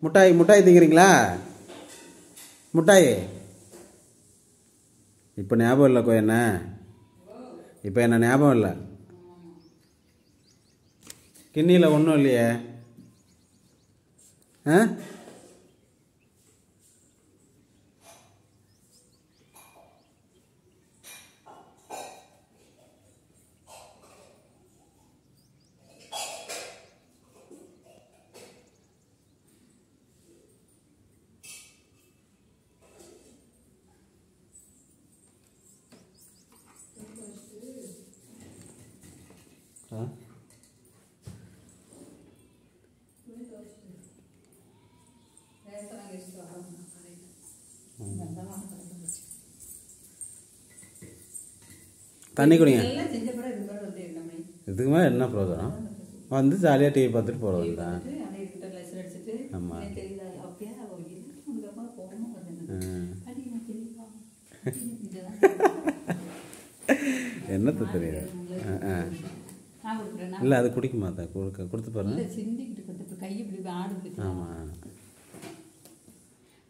முட்டாய் முட்டாய் திங்கிறீங்களா? முட்டாய் இப்போ ஞாபகம் இல்லை என்ன? இப்போ என்ன ஞாபகம் இல்லை. கிண்ணியில் ஒன்றும் இல்லையே. ஆ தண்ணி குடிங்க. இதுக்கு மேலே என்ன பிரயோஜனம்? வந்து ஜாலியாக டிவி பார்த்துட்டு போகிறது தான். ஆமாம். என்னத்த தெரியுது? இல்லை அது குடிக்க மாட்டேன். கொடுத்து பாருங்க. ஆமாம்.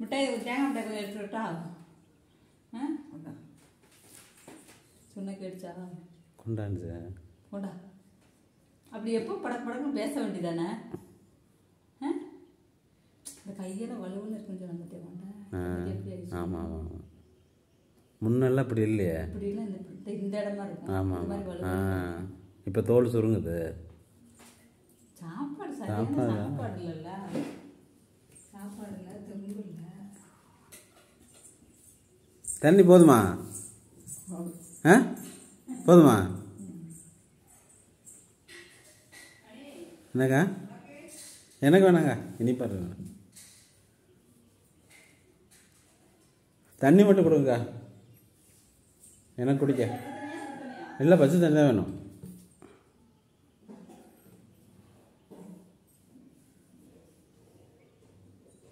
மிட்டாய் தேங்காய் மிட்டாய் கொஞ்சம் எடுத்து விட்டா சொன்ன கேடுச்சா? கொண்டாந்து கொண்டா. அப்படி எப்போ படக்கு படக்குன்னு பேச வேண்டியதானே? இந்த கையெல்லாம் வலுவன்னு கொஞ்சம் வந்துட்டே வேண்டாம். ஆமாம் ஆமாம். முன்னெல்லாம் அப்படி இல்லையே. அப்படிலாம் இந்த இடமா இருக்கும். ஆமாம். இப்போ தோல் சுருங்குது. சாப்பாடு சாப்பாடு இல்லைல்ல. சாப்பாடு இல்லை, தெம்பு இல்லை. தண்ணி போதுமா? ஆ போதுமா? என்னக்கா? எனக்கு வேணாங்க. இனிப்பா இருக்கு. தண்ணி மட்டும் கொடுங்கக்கா. எனக்கு குடிக்க இல்லை, பச்சை தண்ணி தான் வேணும்.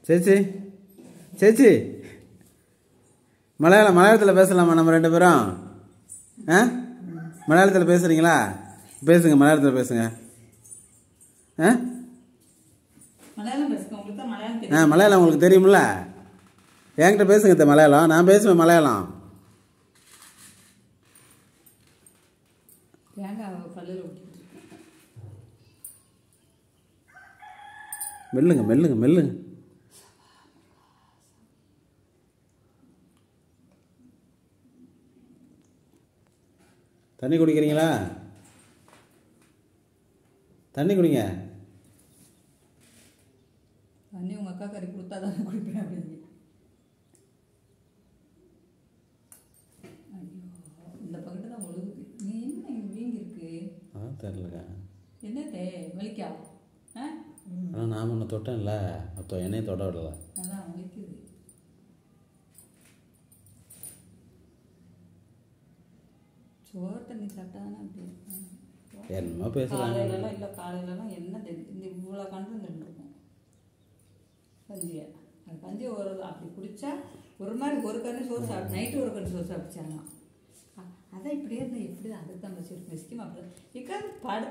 சேச்சி சேச்சி மலையாளத்தில் பேசலாமா நம்ம ரெண்டு பேரும்? ஆ மலையாளத்தில் பேசுகிறீங்களா? பேசுங்க, மலையாளத்தில் பேசுங்க. ஆ மலையாளம் உங்களுக்கு தெரியுமில்ல? என்கிட்ட பேசுங்க மலையாளம். நான் பேசுவேன் மலையாளம். மெல்லுங்க மெல்லுங்க மெல்லுங்க. தண்ணி குடிக்கிறீங்களா? தண்ணி குடிங்க. தண்ணி உங்கள் அக்கா கறி கொடுத்தா தான் குடிப்பேன் அப்படின்னு. இந்த பக்கத்து தான் ஒழுகுது. நீ என்ன இங்கே வீங்கி இருக்கு? தெரிலக்கா. என்னத்தே வலிக்கா? ஆனால் நான் ஒன்று தொட்டேன்ல, அப்போ என்னையும் தொட விடல. அதான் வலிக்குது. சோறு தண்ணி சாப்பிட்டாதானே அப்படி என்னமோ பேசுகிறாங்க. காலையிலலாம் இல்லை, காலையிலலாம் என்ன இந்த இவ்வளோ கண்டு இருக்கும் கஞ்சியை. அந்த கஞ்சி ஒரு அப்படி குடித்தா ஒரு மாதிரி ஒரு கண்ணு சோறு சாப்பிட்டு நைட்டு ஒரு கண்ணு சோறு சாப்பிடுச்சாங்க. அதான் இப்படியே இருந்தால் எப்படி அதுக்கு தான் மெசிக்கும் அப்படி இக்காது படு